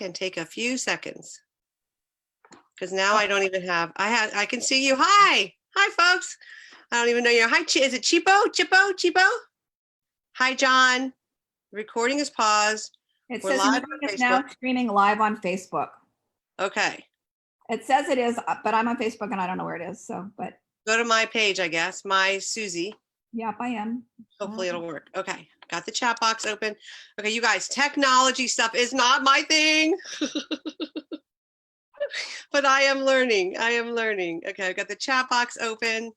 can take a few seconds because now I don't even have, I can see you. Hi, folks. I don't even know you. Hi, is it Chipo? Hi, John. Recording is paused. It We're says live meeting on is now Facebook. streaming live on Facebook. Okay, It says it is, but I'm on Facebook and I don't know where it is. So, but go to my page, I guess, my Susie. yep, I am. Hopefully it'll work. Okay, got the chat box open. Okay, you guys, technology stuff is not my thing. But I am learning. Okay, I've got the chat box open.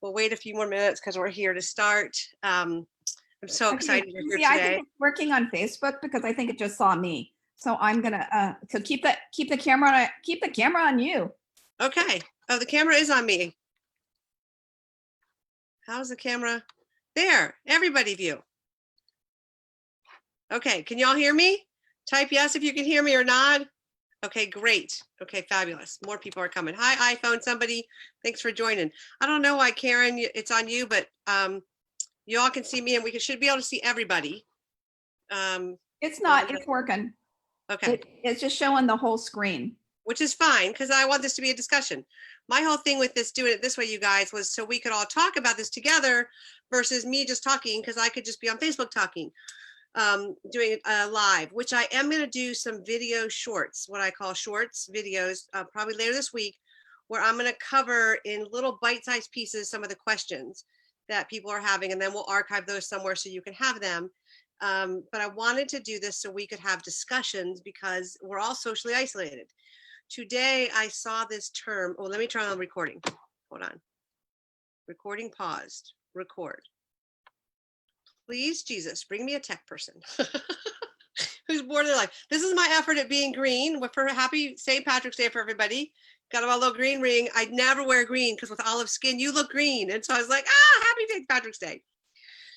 We'll wait a few more minutes because we're here to start. I'm so excited you're here I today. think it's working on Facebook because I think it just saw me. So I'm gonna so keep the camera on you. Okay. Oh, the camera is on me. How's the camera? There, everybody view. Okay, can y'all hear me? Type yes if you can hear me or nod. Okay, great. Okay, fabulous. More people are coming. Hi, iPhone somebody. Thanks for joining. I don't know why, Karen, it's on you, but you all can see me and we should be able to see everybody. It's not, it's working. Okay. It's just showing the whole screen. Which is fine because I want this to be a discussion. My whole thing with this, doing it this way, you guys, was so we could all talk about this together versus me just talking because I could just be on Facebook talking. Doing live, which I am going to do some video shorts, what I call shorts videos, probably later this week, where I'm going to cover in little bite-sized pieces some of the questions that people are having, and then we'll archive those somewhere so you can have them. But I wanted to do this so we could have discussions because we're all socially isolated. Today, I saw this term. Oh, let me turn on recording. Hold on. Recording paused. Record. Please, Jesus, bring me a tech person who's bored of their life. This is my effort at being green. For happy St. Patrick's Day for everybody. Got my little green ring. I'd never wear green because with olive skin, you look green. And so I was like, happy St. Patrick's Day.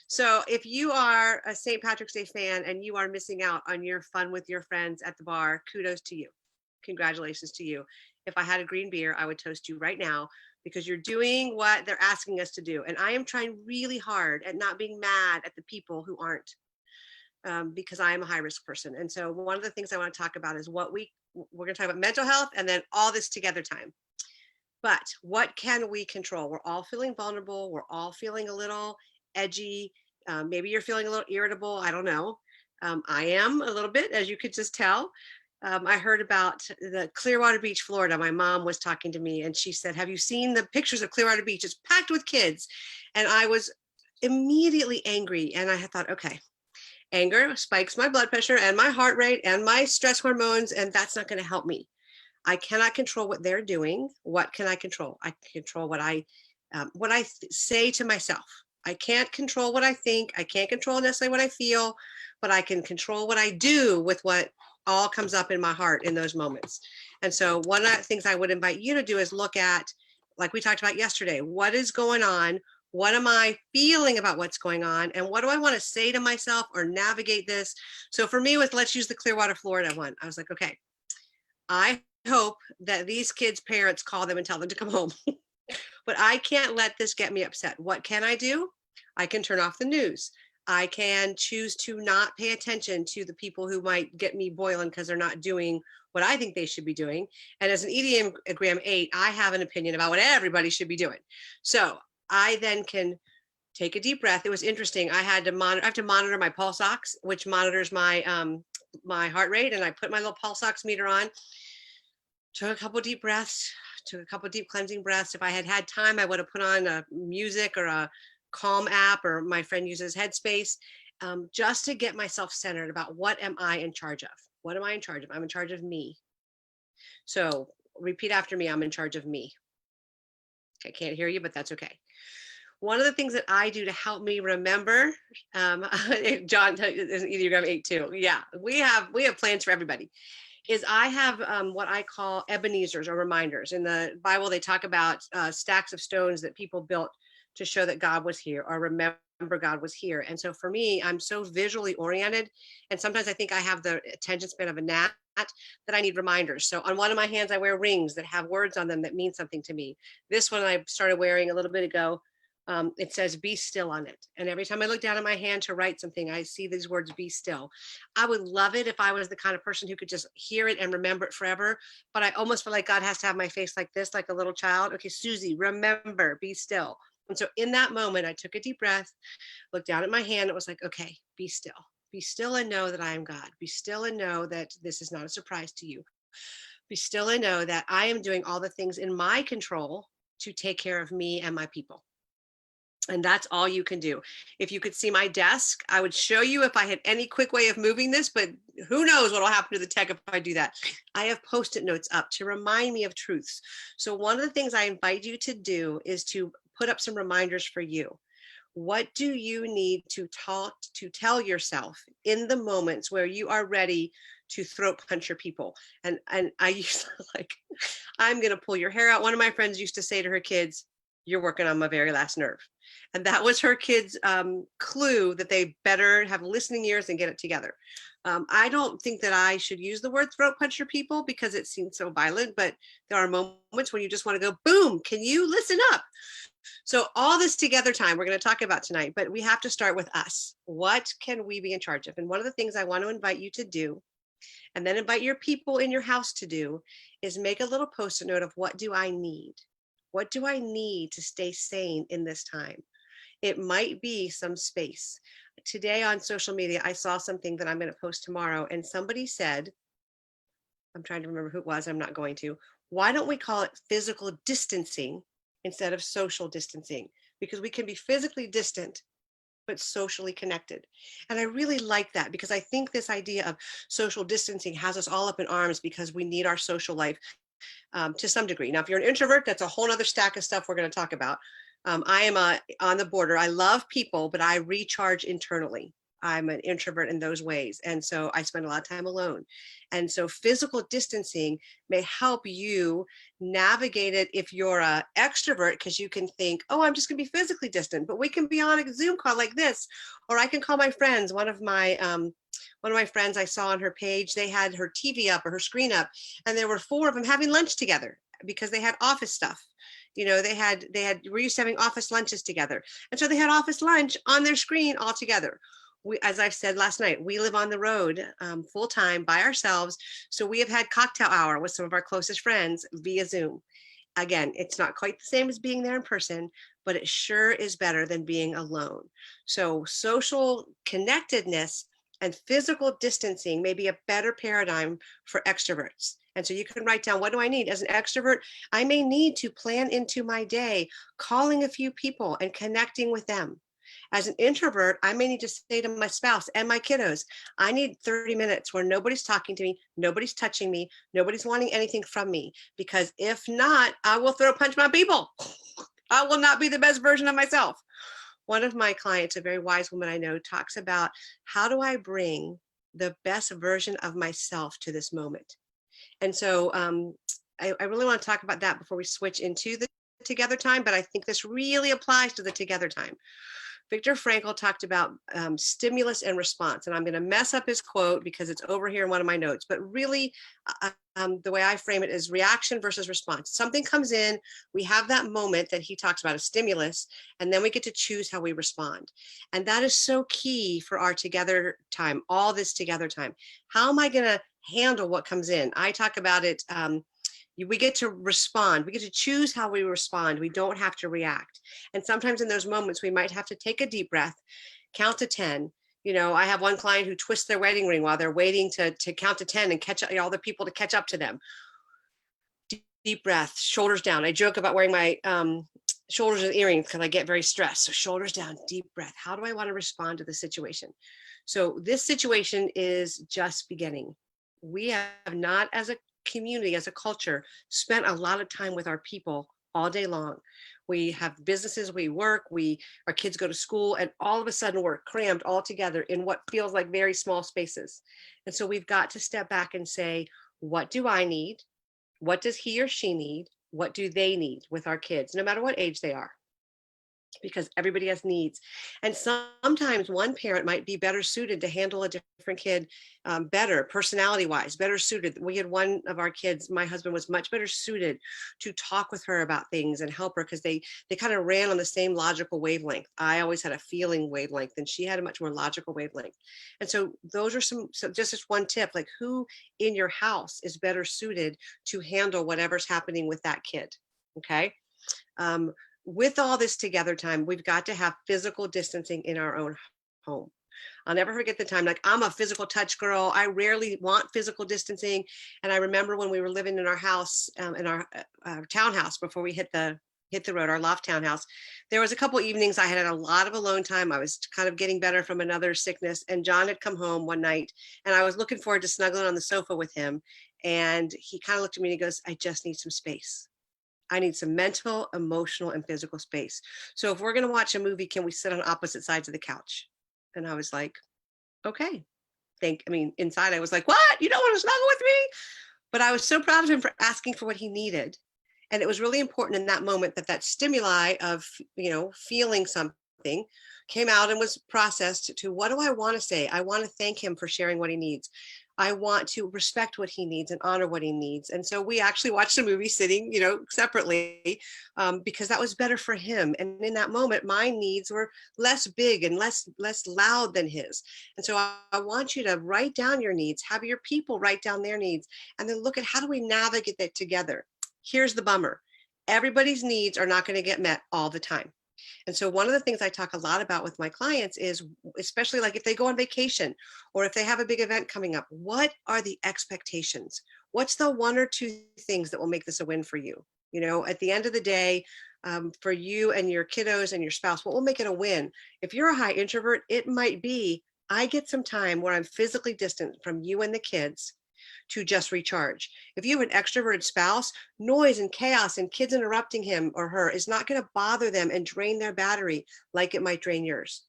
So if you are a St. Patrick's Day fan and you are missing out on your fun with your friends at the bar, kudos to you. Congratulations to you. If I had a green beer, I would toast you right now because you're doing what they're asking us to do. And I am trying really hard at not being mad at the people who aren't, because I am a high risk person. And so one of the things I want to talk about is we're going to talk about mental health and then all this together time. But what can we control? We're all feeling vulnerable. We're all feeling a little edgy. Maybe you're feeling a little irritable. I don't know. I am a little bit, as you could just tell. I heard about the Clearwater Beach, Florida. My mom was talking to me and she said, have you seen the pictures of Clearwater Beach? It's packed with kids. And I was immediately angry. And I had thought, okay, anger spikes my blood pressure and my heart rate and my stress hormones. And that's not going to help me. I cannot control what they're doing. What can I control? I can control what I say to myself. I can't control what I think. I can't control necessarily what I feel, but I can control what I do with what all comes up in my heart in those moments. And so one of the things I would invite you to do is look at, like we talked about yesterday, what is going on? What am I feeling about what's going on? And what do I want to say to myself or navigate this? So for me, let's use the Clearwater, Florida one. I was like, okay, I hope that these kids' parents call them and tell them to come home. But I can't let this get me upset. What can I do? I can turn off the news. I can choose to not pay attention to the people who might get me boiling because they're not doing what I think they should be doing. And as an Enneagram 8, I have an opinion about what everybody should be doing. So I then can take a deep breath. It was interesting. I have to monitor my pulse ox, which monitors my my heart rate. And I put my little pulse ox meter on, took a couple deep breaths, took a couple deep cleansing breaths. If I had had time, I would have put on a music or a Calm app, or my friend uses Headspace, just to get myself centered about what am I in charge of? What am I in charge of? I'm in charge of me. So repeat after me. I'm in charge of me. I can't hear you, but that's okay. One of the things that I do to help me remember, John is Enneagram 8 too. Yeah, we have plans for everybody. Is I have what I call Ebenezer's or reminders. In the Bible, they talk about stacks of stones that people built to show that God was here or remember God was here. And so for me, I'm so visually oriented. And sometimes I think I have the attention span of a gnat that I need reminders. So on one of my hands, I wear rings that have words on them that mean something to me. This one I started wearing a little bit ago It says be still on it. And every time I look down at my hand to write something, I see these words, be still. I would love it if I was the kind of person who could just hear it and remember it forever. But I almost feel like God has to have my face like this, like a little child. Okay, Susie, remember, be still. And so in that moment, I took a deep breath, looked down at my hand. It was like, okay, be still. Be still and know that I am God. Be still and know that this is not a surprise to you. Be still and know that I am doing all the things in my control to take care of me and my people. And that's all you can do. If you could see my desk, I would show you if I had any quick way of moving this, but who knows what will happen to the tech if I do that. I have Post-it notes up to remind me of truths. So one of the things I invite you to do is to put up some reminders for you. What do you need to tell yourself in the moments where you are ready to throat punch your people? And I used to like, I'm going to pull your hair out. One of my friends used to say to her kids, you're working on my very last nerve. And that was her kids' clue that they better have listening ears and get it together. I don't think that I should use the word throat puncher people because it seems so violent, but there are moments when you just want to go, boom, can you listen up? So all this together time we're going to talk about tonight, but we have to start with us. What can we be in charge of? And one of the things I want to invite you to do, and then invite your people in your house to do, is make a little Post-it note of what do I need? What do I need to stay sane in this time? It might be some space. Today on social media, I saw something that I'm going to post tomorrow, and somebody said, I'm trying to remember who it was, I'm not going to, why don't we call it physical distancing instead of social distancing? Because we can be physically distant, but socially connected. And I really like that because I think this idea of social distancing has us all up in arms because we need our social life to some degree. Now, if you're an introvert, that's a whole other stack of stuff we're going to talk about. I am on the border. I love people, but I recharge internally. I'm an introvert in those ways. And so I spend a lot of time alone. And so physical distancing may help you navigate it if you're an extrovert, because you can think, oh, I'm just going to be physically distant, but we can be on a Zoom call like this, or I can call my friends. One of my friends I saw on her page, they had her TV up or her screen up, and there were 4 of them having lunch together because they had office stuff. You know, we're used to having office lunches together. And so they had office lunch on their screen all together. As I've said last night, we live on the road full time by ourselves. So we have had cocktail hour with some of our closest friends via Zoom. Again, it's not quite the same as being there in person, but it sure is better than being alone. So social connectedness and physical distancing may be a better paradigm for extroverts. And so you can write down, what do I need? As an extrovert, I may need to plan into my day, calling a few people and connecting with them. As an introvert, I may need to say to my spouse and my kiddos, I need 30 minutes where nobody's talking to me, nobody's touching me, nobody's wanting anything from me, because if not, I will throw punch my people. I will not be the best version of myself. One of my clients, a very wise woman I know, talks about, how do I bring the best version of myself to this moment? And so I really want to talk about that before we switch into the together time, but I think this really applies to the together time. Viktor Frankl talked about stimulus and response, and I'm going to mess up his quote because it's over here in one of my notes, but really the way I frame it is reaction versus response. Something comes in, we have that moment that he talks about, a stimulus, and then we get to choose how we respond. And that is so key for our together time, all this together time. How am I going to handle what comes in? I talk about it, we get to respond. We get to choose how we respond. We don't have to react. And sometimes in those moments, we might have to take a deep breath, count to 10. You know, I have one client who twists their wedding ring while they're waiting to count to 10 and catch all the people to catch up to them. Deep breath, shoulders down. I joke about wearing my shoulders and earrings because I get very stressed. So shoulders down, deep breath. How do I want to respond to the situation? So this situation is just beginning. We have not, as a community, as a culture, spent a lot of time with our people all day long. We have businesses, we work, our kids go to school, and all of a sudden we're crammed all together in what feels like very small spaces. And so we've got to step back and say, what do I need? What does he or she need? What do they need with our kids, no matter what age they are? because everybody has needs. And sometimes one parent might be better suited to handle a different kid better, personality wise, better suited. We had one of our kids, my husband was much better suited to talk with her about things and help her because they kind of ran on the same logical wavelength. I always had a feeling wavelength and she had a much more logical wavelength. And so those are so just as one tip, like who in your house is better suited to handle whatever's happening with that kid. Okay. Um, with all this together time, we've got to have physical distancing in our own home. I'll never forget the time, like I'm a physical touch girl. I rarely want physical distancing. And I remember when we were living in our house, in our townhouse before we hit the road, our loft townhouse, there was a couple evenings I had a lot of alone time. I was kind of getting better from another sickness. And John had come home one night and I was looking forward to snuggling on the sofa with him. And he kind of looked at me and he goes, I just need some space. I need some mental, emotional, and physical space. So if we're going to watch a movie, can we sit on opposite sides of the couch? And I was like, okay. Inside I was like, what? You don't want to snuggle with me? But I was so proud of him for asking for what he needed. And it was really important in that moment that that stimuli of, feeling something came out and was processed to what do I want to say? I want to thank him for sharing what he needs. I want to respect what he needs and honor what he needs. And so we actually watched the movie sitting, separately, because that was better for him. And in that moment, my needs were less big and less loud than his. And so I want you to write down your needs, have your people write down their needs, and then look at how do we navigate that together. Here's the bummer. Everybody's needs are not going to get met all the time. And so one of the things I talk a lot about with my clients is, especially like if they go on vacation or if they have a big event coming up, what are the expectations? What's the one or two things that will make this a win for you? At the end of the day, for you and your kiddos and your spouse, what will make it a win? If you're a high introvert, it might be, I get some time where I'm physically distant from you and the kids to just recharge. If you have an extroverted spouse, noise and chaos and kids interrupting him or her is not going to bother them and drain their battery like it might drain yours.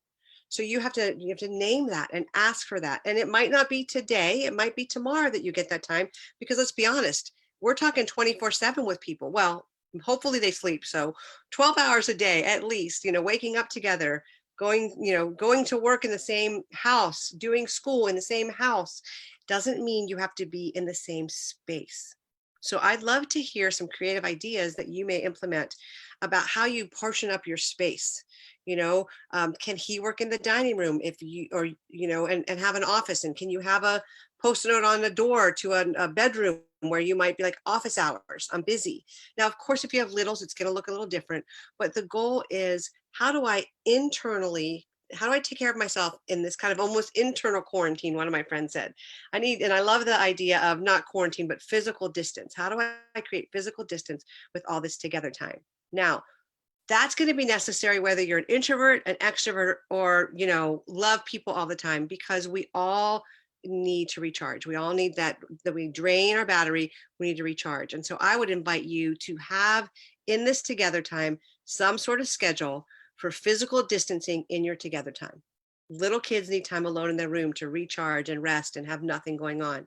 So you have to name that and ask for that. And it might not be today, it might be tomorrow that you get that time, because let's be honest, we're talking 24/7 with people. Well, hopefully they sleep. So 12 hours a day at least, waking up together, going to work in the same house, doing school in the same house, doesn't mean you have to be in the same space. So I'd love to hear some creative ideas that you may implement about how you portion up your space. Can he work in the dining room if you, or, and have an office? And can you have a post note on the door to a bedroom where you might be like office hours, I'm busy. Now, of course, if you have littles, it's going to look a little different, but the goal is how do I take care of myself in this kind of almost internal quarantine? One of my friends said, and I love the idea of not quarantine, but physical distance. How do I create physical distance with all this together time? Now, that's going to be necessary whether you're an introvert, an extrovert, or, love people all the time, because we all need to recharge. We all need that we drain our battery. We need to recharge. And so I would invite you to have in this together time some sort of schedule for physical distancing in your together time. Little kids need time alone in their room to recharge and rest and have nothing going on.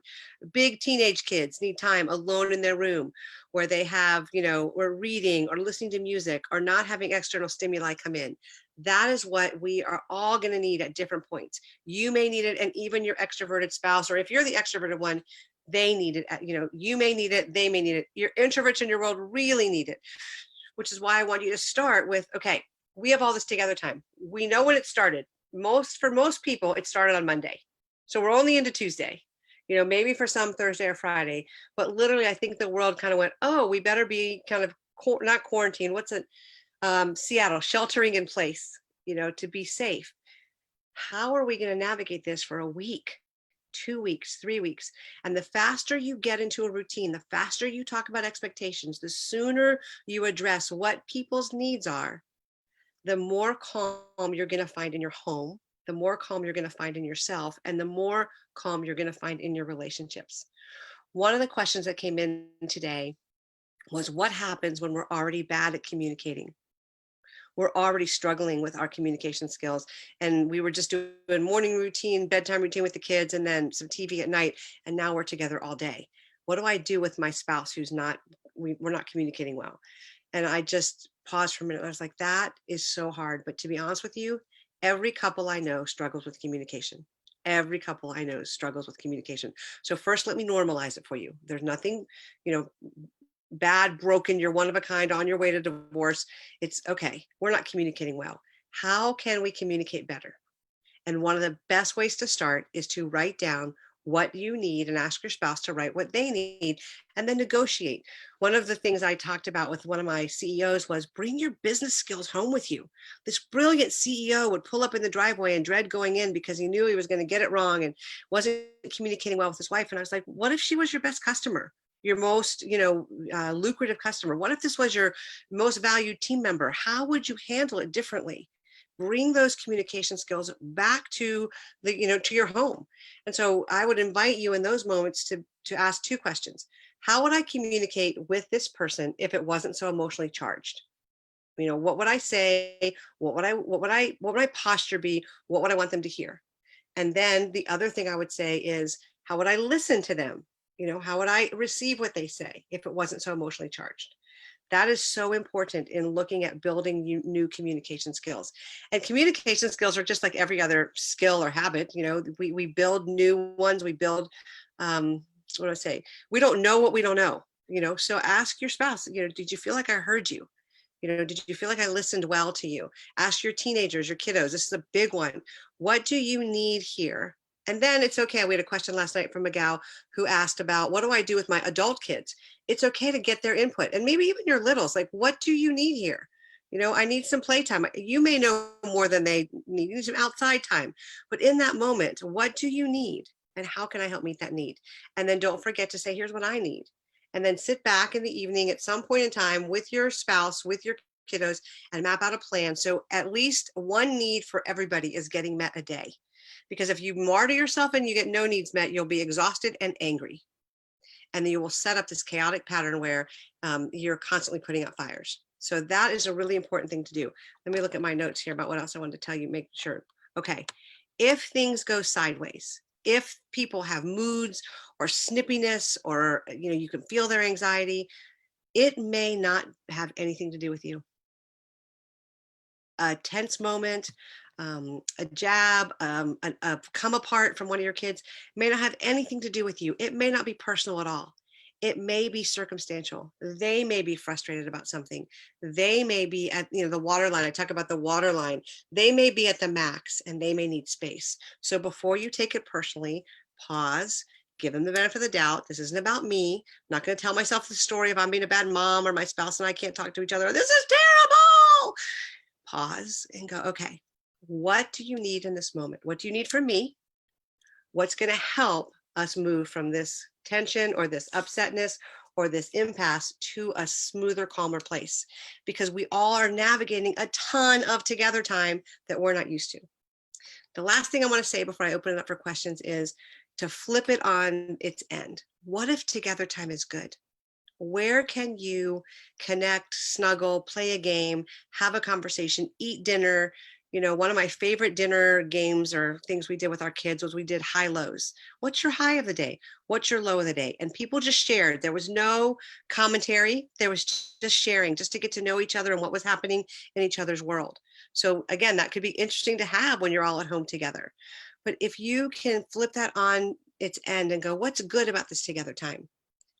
Big teenage kids need time alone in their room where they have, or reading or listening to music or not having external stimuli come in. That is what we are all going to need at different points. You may need it, and even your extroverted spouse, or if you're the extroverted one, they need it. You may need it, they may need it. Your introverts in your world really need it, which is why I want you to start with, okay, we have all this together time. We know when it started. For most people, it started on Monday. So we're only into Tuesday, maybe for some Thursday or Friday, but literally I think the world kind of went, oh, we better be kind of not quarantine. What's it? Seattle, sheltering in place, to be safe. How are we going to navigate this for a week, 2 weeks, 3 weeks? And the faster you get into a routine, the faster you talk about expectations, the sooner you address what people's needs are, the more calm you're going to find in your home, the more calm you're going to find in yourself, and the more calm you're going to find in your relationships. One of the questions that came in today was, what happens when we're already bad at communicating? We're already struggling with our communication skills. And we were just doing morning routine, bedtime routine with the kids, and then some TV at night. And now we're together all day. What do I do with my spouse we're not communicating well? And I just paused for a minute. I was like, that is so hard. But to be honest with you, every couple I know struggles with communication. Every couple I know struggles with communication. So first, let me normalize it for you. There's nothing, you know, bad, broken. You're one of a kind on your way to divorce. It's okay. We're not communicating well. How can we communicate better? And one of the best ways to start is to write down what you need and ask your spouse to write what they need and then negotiate. One of the things I talked about with one of my CEOs was bring your business skills home with you. This brilliant CEO would pull up in the driveway and dread going in because he knew he was going to get it wrong and wasn't communicating well with his wife. And I was like, what if she was your best customer? Your most, lucrative customer? What if this was your most valued team member? How would you handle it differently? Bring those communication skills back to to your home. And so I would invite you in those moments to ask two questions. How would I communicate with this person if it wasn't so emotionally charged? What would I say? What would my posture be? What would I want them to hear? And then the other thing I would say is, how would I listen to them? How would I receive what they say if it wasn't so emotionally charged? That is so important in looking at building new communication skills. And communication skills are just like every other skill or habit. We build new ones. We build, what do I say? We don't know what we don't know. So ask your spouse, did you feel like I heard you? Did you feel like I listened well to you? Ask your teenagers, your kiddos. This is a big one. What do you need here? And then it's okay. We had a question last night from a gal who asked about, what do I do with my adult kids? It's okay to get their input. And maybe even your littles, like, what do you need here? I need some playtime. You may know more than they need. You need some outside time. But in that moment, what do you need? And how can I help meet that need? And then don't forget to say, here's what I need. And then sit back in the evening at some point in time with your spouse, with your kiddos, and map out a plan. So at least one need for everybody is getting met a day. Because if you martyr yourself and you get no needs met, you'll be exhausted and angry. And then you will set up this chaotic pattern where you're constantly putting out fires. So that is a really important thing to do. Let me look at my notes here about what else I wanted to tell you, make sure. Okay, if things go sideways, if people have moods or snippiness, or you can feel their anxiety, it may not have anything to do with you. A tense moment, a jab, a come apart from one of your kids may not have anything to do with you. It may not be personal at all. It may be circumstantial. They may be frustrated about something. They may be at the water line. I talk about the water line. They may be at the max and they may need space. So before you take it personally, pause, give them the benefit of the doubt. This isn't about me. I'm not going to tell myself the story of I'm being a bad mom or my spouse and I can't talk to each other. This is terrible. Pause and go, okay, what do you need in this moment? What do you need from me? What's going to help us move from this tension or this upsetness or this impasse to a smoother, calmer place? Because we all are navigating a ton of together time that we're not used to. The last thing I want to say before I open it up for questions is to flip it on its end. What if together time is good? Where can you connect, snuggle, play a game, have a conversation, eat dinner? One of my favorite dinner games or things we did with our kids was we did high lows. What's your high of the day? What's your low of the day? And people just shared. There was no commentary. There was just sharing, just to get to know each other and what was happening in each other's world. So again, that could be interesting to have when you're all at home together. But if you can flip that on its end and go, what's good about this together time?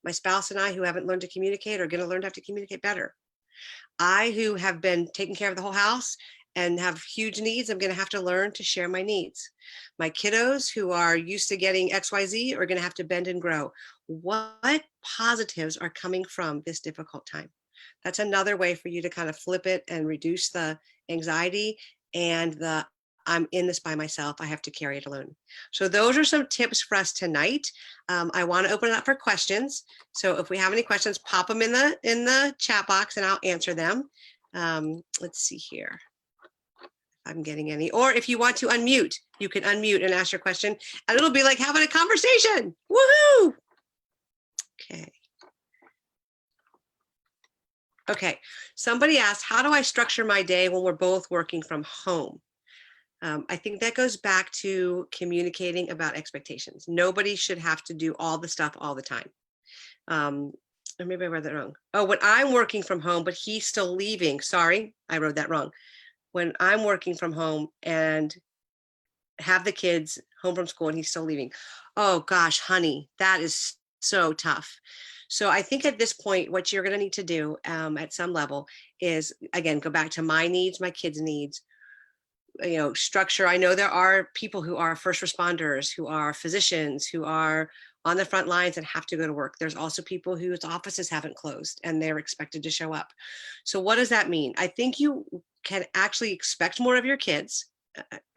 My spouse and I, who haven't learned to communicate, are going to learn to have to communicate better. I, who have been taking care of the whole house and have huge needs, I'm going to have to learn to share my needs. My kiddos, who are used to getting XYZ, are going to have to bend and grow. What positives are coming from this difficult time? That's another way for you to kind of flip it and reduce the anxiety and the I'm in this by myself. I have to carry it alone. So those are some tips for us tonight. I want to open it up for questions. So if we have any questions, pop them in the chat box and I'll answer them. Let's see here. If I'm getting any, or if you want to unmute, you can unmute and ask your question and it'll be like having a conversation. Woohoo! Okay. Okay. Somebody asked, how do I structure my day when we're both working from home? I think that goes back to communicating about expectations. Nobody should have to do all the stuff all the time. or maybe I read that wrong. Oh, when I'm working from home, but he's still leaving. Sorry, I wrote that wrong. When I'm working from home and have the kids home from school and he's still leaving. Oh gosh, honey, that is so tough. So I think at this point, what you're going to need to do at some level is, again, go back to my needs, my kids' needs, structure. I know there are people who are first responders, who are physicians, who are on the front lines and have to go to work. There's also people whose offices haven't closed and they're expected to show up. So what does that mean? I think you can actually expect more of your kids.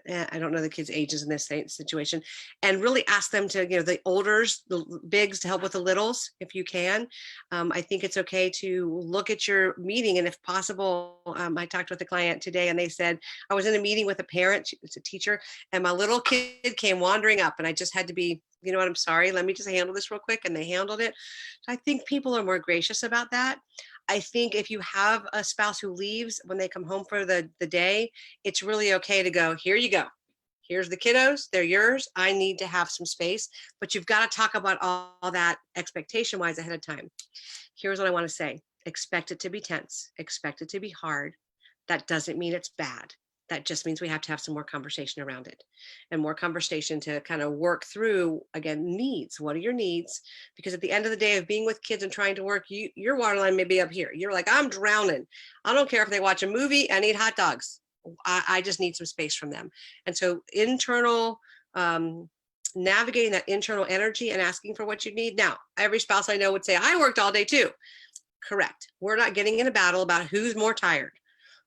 I don't know the kids' ages in this situation, and really ask them to, the olders, the bigs, to help with the littles if you can. I think it's okay to look at your meeting, and if possible, I talked with a client today, and they said, I was in a meeting with a parent, it's a teacher, and my little kid came wandering up, and I just had to be, you know what, I'm sorry, let me just handle this real quick, and they handled it. So I think people are more gracious about that. I think if you have a spouse who leaves when they come home for the day, it's really okay to go, here you go. Here's the kiddos, they're yours. I need to have some space, but you've got to talk about all that expectation wise ahead of time. Here's what I want to say. Expect it to be tense, expect it to be hard. That doesn't mean it's bad. That just means we have to have some more conversation around it, and more conversation to kind of work through, again, needs. What are your needs? Because at the end of the day of being with kids and trying to work, your water line may be up here. You're like, I'm drowning. I don't care if they watch a movie and eat hot dogs. I just need some space from them. And so internal, navigating that internal energy and asking for what you need. Now, every spouse I know would say, I worked all day too. Correct. We're not getting in a battle about who's more tired.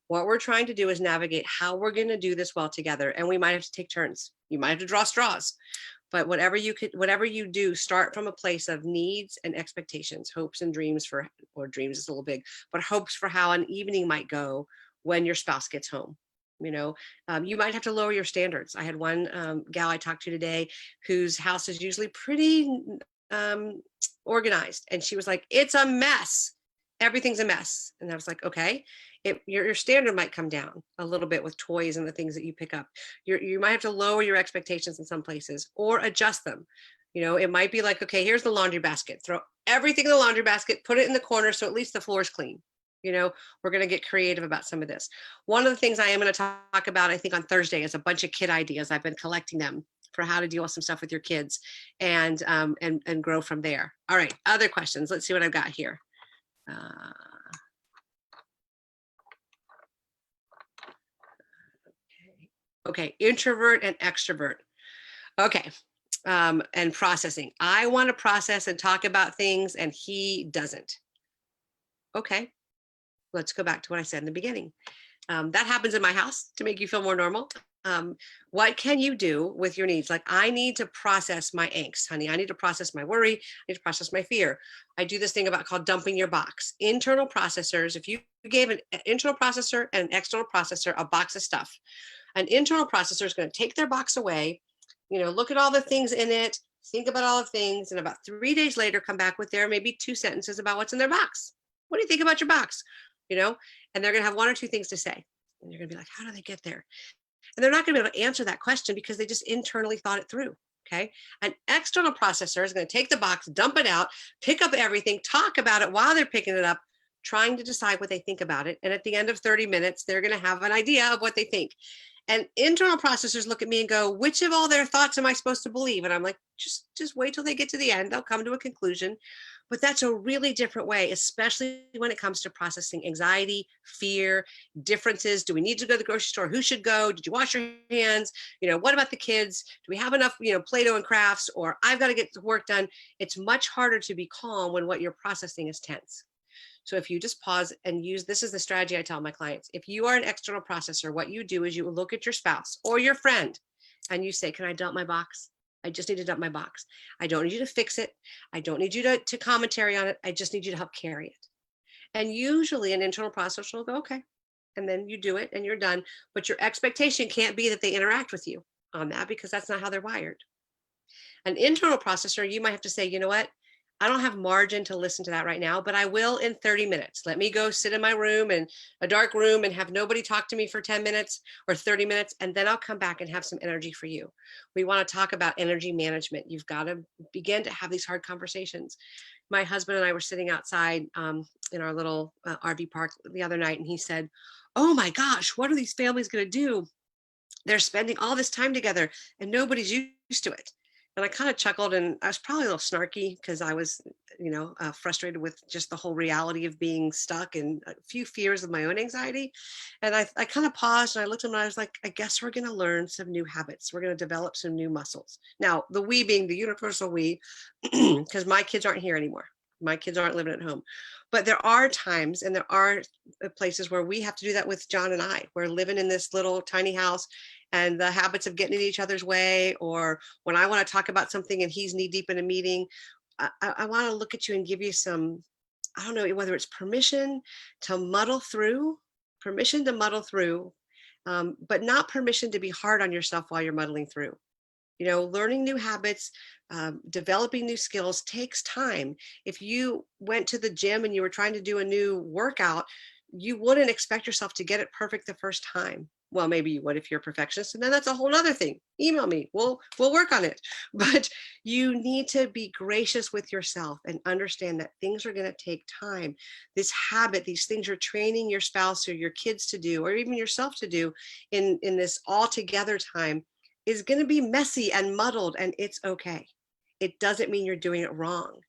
What we're trying to do is navigate how we're going to do this well together. And we might have to take turns. You might have to draw straws, but whatever you do, start from a place of needs and expectations, hopes and dreams or dreams is a little big, but hopes for how an evening might go when your spouse gets home. You might have to lower your standards. I had one gal I talked to today whose house is usually pretty organized. And she was like, it's a mess. Everything's a mess. And I was like, okay. Your standard might come down a little bit with toys and the things that you pick up. You might have to lower your expectations in some places or adjust them. It might be like, okay, here's the laundry basket. Throw everything in the laundry basket, put it in the corner so at least the floor is clean. We're going to get creative about some of this. One of the things I am going to talk about, I think on Thursday, is a bunch of kid ideas. I've been collecting them for how to deal with some stuff with your kids and grow from there. All right, other questions. Let's see what I've got here. Okay, introvert and extrovert. Okay, and processing. I want to process and talk about things, and he doesn't. Okay, let's go back to what I said in the beginning. That happens in my house to make you feel more normal. What can you do with your needs? Like, I need to process my angst, honey. I need to process my worry. I need to process my fear. I do this thing called dumping your box. Internal processors, if you gave an internal processor and an external processor a box of stuff, an internal processor is going to take their box away, look at all the things in it, think about all the things, and about 3 days later, come back with their maybe 2 sentences about what's in their box. What do you think about your box? And they're going to have 1 or 2 things to say. And you're going to be like, how do they get there? And they're not going to be able to answer that question because they just internally thought it through. Okay. An external processor is going to take the box, dump it out, pick up everything, talk about it while they're picking it up, trying to decide what they think about it. And at the end of 30 minutes, they're going to have an idea of what they think. And internal processors look at me and go, which of all their thoughts am I supposed to believe? And I'm like, just wait till they get to the end. They'll come to a conclusion. But that's a really different way, especially when it comes to processing anxiety, fear, differences. Do we need to go to the grocery store? Who should go? Did you wash your hands? What about the kids? Do we have enough, Play-Doh and crafts? Or I've got to get the work done. It's much harder to be calm when what you're processing is tense. So if you just pause and use, this is the strategy I tell my clients. If you are an external processor, what you do is you look at your spouse or your friend and you say, can I dump my box? I just need to dump my box. I don't need you to fix it. I don't need you to commentary on it. I just need you to help carry it. And usually an internal processor will go, okay. And then you do it and you're done. But your expectation can't be that they interact with you on that because that's not how they're wired. An internal processor, you might have to say, you know what? I don't have margin to listen to that right now, but I will in 30 minutes. Let me go sit in my room, in a dark room, and have nobody talk to me for 10 minutes or 30 minutes, and then I'll come back and have some energy for you. We want to talk about energy management. You've got to begin to have these hard conversations. My husband and I were sitting outside in our little RV park the other night, and he said, "Oh my gosh, what are these families going to do? They're spending all this time together and nobody's used to it." And I kind of chuckled, and I was probably a little snarky because I was, frustrated with just the whole reality of being stuck and a few fears of my own anxiety. And I kind of paused and I looked at him and I was like, I guess we're going to learn some new habits. We're going to develop some new muscles. Now, the we being the universal we, because my kids aren't here anymore. My kids aren't living at home. But there are times and there are places where we have to do that with John and I. We're living in this little tiny house, and the habits of getting in each other's way, or when I want to talk about something and he's knee deep in a meeting, I want to look at you and give you some, I don't know, whether it's to muddle through, permission to muddle through, but not permission to be hard on yourself while you're muddling through. Learning new habits, developing new skills takes time. If you went to the gym and you were trying to do a new workout, you wouldn't expect yourself to get it perfect the first time. Well, maybe you would if you're a perfectionist, and then that's a whole other thing. Email me. We'll work on it. But you need to be gracious with yourself and understand that things are going to take time. This habit, these things you're training your spouse or your kids to do, or even yourself to do in this all together time, is going to be messy and muddled, and it's okay. It doesn't mean you're doing it wrong.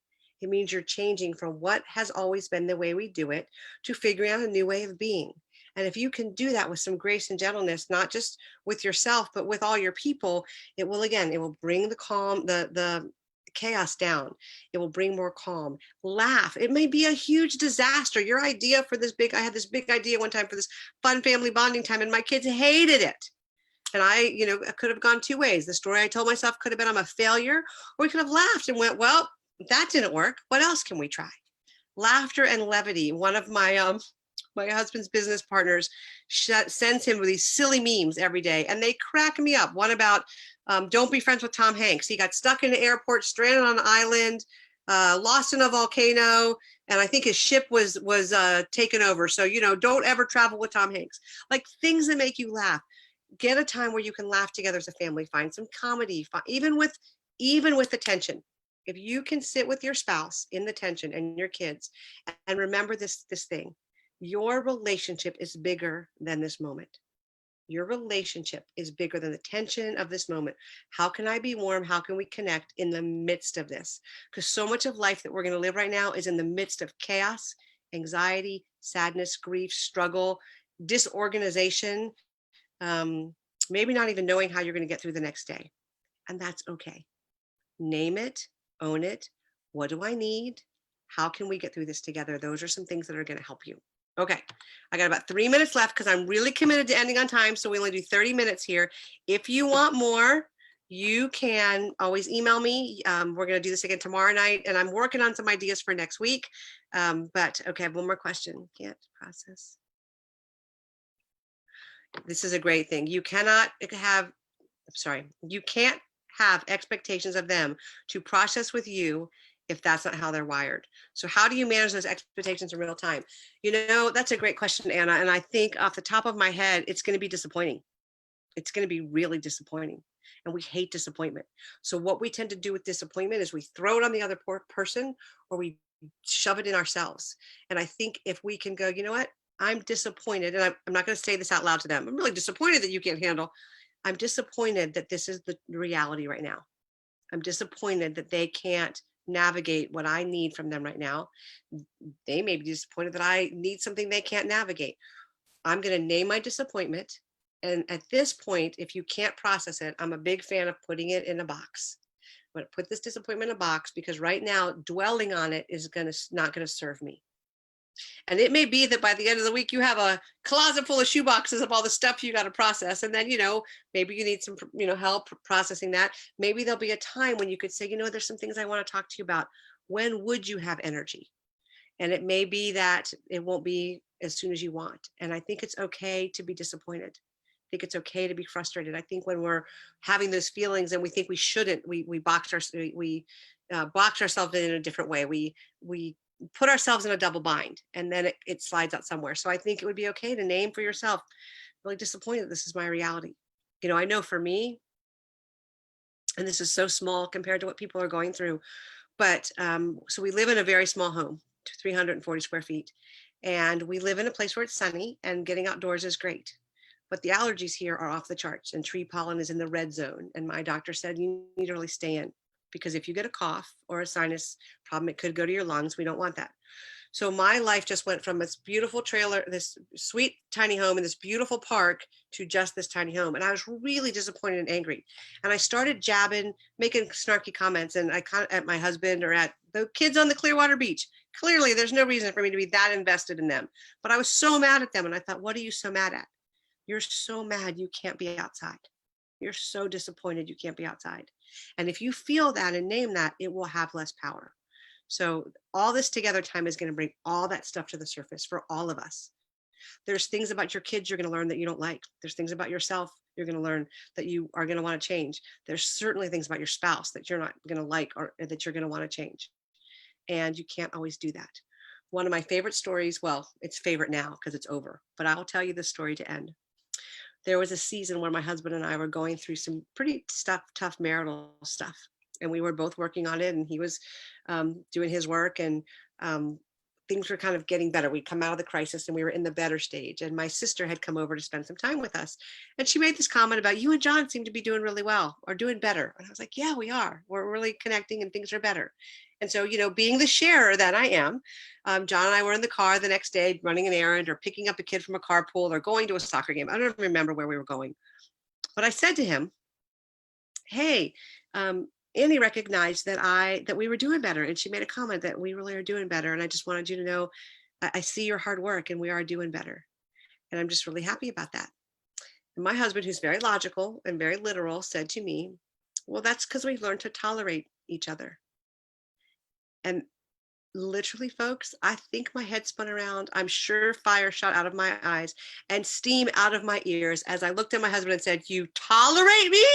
It means you're changing from what has always been the way we do it to figuring out a new way of being. And if you can do that with some grace and gentleness, not just with yourself, but with all your people, it will bring the calm, the chaos down. It will bring more calm. Laugh. It may be a huge disaster. Your idea for I had this big idea one time for this fun family bonding time, and my kids hated it. And I could have gone two ways. The story I told myself could have been I'm a failure, or we could have laughed and went, well, that didn't work. What else can we try? Laughter and levity. One of my my husband's business partners sends him these silly memes every day, and they crack me up. One about don't be friends with Tom Hanks. He got stuck in an airport, stranded on an island, lost in a volcano, and I think his ship was taken over. So don't ever travel with Tom Hanks. Like things that make you laugh. Get a time where you can laugh together as a family. Find some comedy, even with the tension. If you can sit with your spouse in the tension and your kids, and remember this thing, your relationship is bigger than this moment. Your relationship is bigger than the tension of this moment. How can I be warm? How can we connect in the midst of this? Because so much of life that we're going to live right now is in the midst of chaos, anxiety, sadness, grief, struggle, disorganization, maybe not even knowing how you're going to get through the next day. And that's okay. Name it, own it. What do I need? How can we get through this together? Those are some things that are going to help you. Okay, I got about 3 minutes left because I'm really committed to ending on time. So we only do 30 minutes here. If you want more, you can always email me. We're going to do this again tomorrow night, and I'm working on some ideas for next week. But okay, I have one more question. Can't process. This is a great thing. You can't have expectations of them to process with you if that's not how they're wired. So how do you manage those expectations in real time? That's a great question, Anna. And I think off the top of my head, it's going to be disappointing. It's going to be really disappointing. And we hate disappointment. So what we tend to do with disappointment is we throw it on the other person, or we shove it in ourselves. And I think if we can go, you know what? I'm disappointed. And I'm not going to say this out loud to them. I'm really disappointed that you can't handle. I'm disappointed that this is the reality right now. I'm disappointed that they can't navigate what I need from them right now. They may be disappointed that I need something they can't navigate. I'm going to name my disappointment. And at this point, if you can't process it, I'm a big fan of putting it in a box. I'm going to put this disappointment in a box because right now dwelling on it is not going to serve me. And it may be that by the end of the week, you have a closet full of shoe boxes of all the stuff you got to process. And then, maybe you need some, help processing that. Maybe there'll be a time when you could say, there's some things I want to talk to you about. When would you have energy? And it may be that it won't be as soon as you want. And I think it's okay to be disappointed. I think it's okay to be frustrated. I think when we're having those feelings and we think we shouldn't, we box ourselves in a different way. We put ourselves in a double bind, and then it slides out somewhere. So I think it would be okay to name for yourself, really disappointed. This is my reality. I know for me, and this is so small compared to what people are going through, But so we live in a very small home, 340 square feet. And we live in a place where it's sunny and getting outdoors is great. But the allergies here are off the charts and tree pollen is in the red zone. And my doctor said you need to really stay in because if you get a cough or a sinus problem, it could go to your lungs. We don't want that. So my life just went from this beautiful trailer, this sweet tiny home in this beautiful park to just this tiny home. And I was really disappointed and angry. And I started jabbing, making snarky comments. And I kind of at my husband or at the kids on the Clearwater Beach. Clearly, there's no reason for me to be that invested in them. But I was so mad at them. And I thought, what are you so mad at? You're so mad you can't be outside. You're so disappointed you can't be outside. And if you feel that and name that, it will have less power. So all this together time is going to bring all that stuff to the surface for all of us. There's things about your kids you're going to learn that you don't like. There's things about yourself you're going to learn that you are going to want to change. There's certainly things about your spouse that you're not going to like or that you're going to want to change. And you can't always do that. One of my favorite stories, well, it's favorite now because it's over, but I'll tell you this story to end. There was a season where my husband and I were going through some pretty tough marital stuff. And we were both working on it and he was doing his work and things were kind of getting better. We'd come out of the crisis and we were in the better stage. And my sister had come over to spend some time with us. And she made this comment about you and John seem to be doing really well or doing better. And I was like, yeah, we are. We're really connecting and things are better. And so, you know, being the sharer that I am, John and I were in the car the next day running an errand or picking up a kid from a carpool or going to a soccer game. I don't even remember where we were going. But I said to him, hey, Annie recognized that we were doing better. And she made a comment that we really are doing better. And I just wanted you to know, I see your hard work and we are doing better. And I'm just really happy about that. And my husband, who's very logical and very literal, said to me, well, that's because we've learned to tolerate each other. And literally, folks, I think my head spun around. I'm sure fire shot out of my eyes and steam out of my ears as I looked at my husband and said, you tolerate me?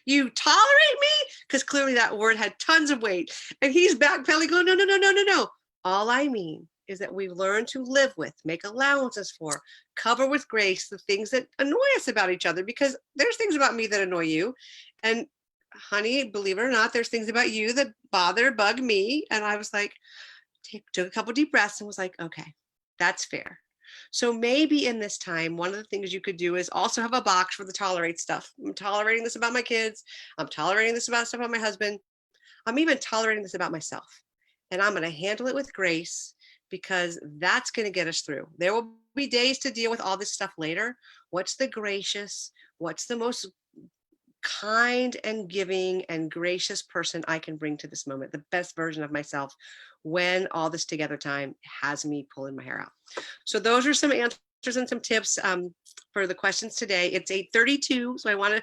You tolerate me? Because clearly that word had tons of weight. And he's backpedaling, going, no, no, no, no, no, no. All I mean is that we've learned to live with, make allowances for, cover with grace the things that annoy us about each other, because there's things about me that annoy you. And honey, believe it or not, there's things about you that bug me. And I was like, took a couple deep breaths and was like, okay, that's fair. So maybe in this time, one of the things you could do is also have a box for the tolerate stuff. I'm tolerating this about my kids. I'm tolerating this about stuff about my husband. I'm even tolerating this about myself. And I'm going to handle it with grace because that's going to get us through. There will be days to deal with all this stuff later. What's the gracious? What's the most kind and giving and gracious person I can bring to this moment, the best version of myself when all this together time has me pulling my hair out. So those are some answers and some tips for the questions today. It's 8:32, so I want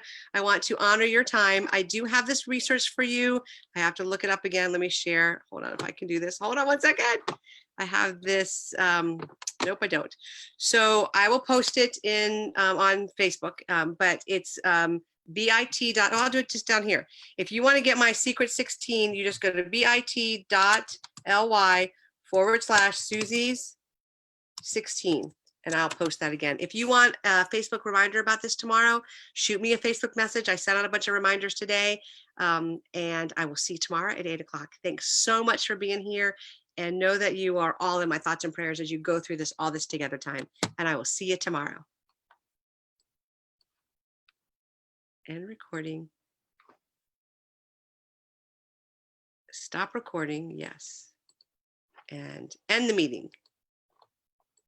to honor your time. I do have this research for you. I have to look it up again. Let me share. Hold on if I can do this. Hold on one second. I have this. Nope, I don't. So I will post it in on Facebook, but it's bit. I'll do it just down here. If you want to get my secret 16, you just go to bit.ly/Susie's 16 and I'll post that again. If you want a Facebook reminder about this tomorrow, shoot me a Facebook message. I sent out a bunch of reminders today, and I will see you tomorrow at 8 o'clock. Thanks so much for being here, and know that you are all in my thoughts and prayers as you go through all this together time, and I will see you tomorrow. End recording. Stop recording, yes. And end the meeting.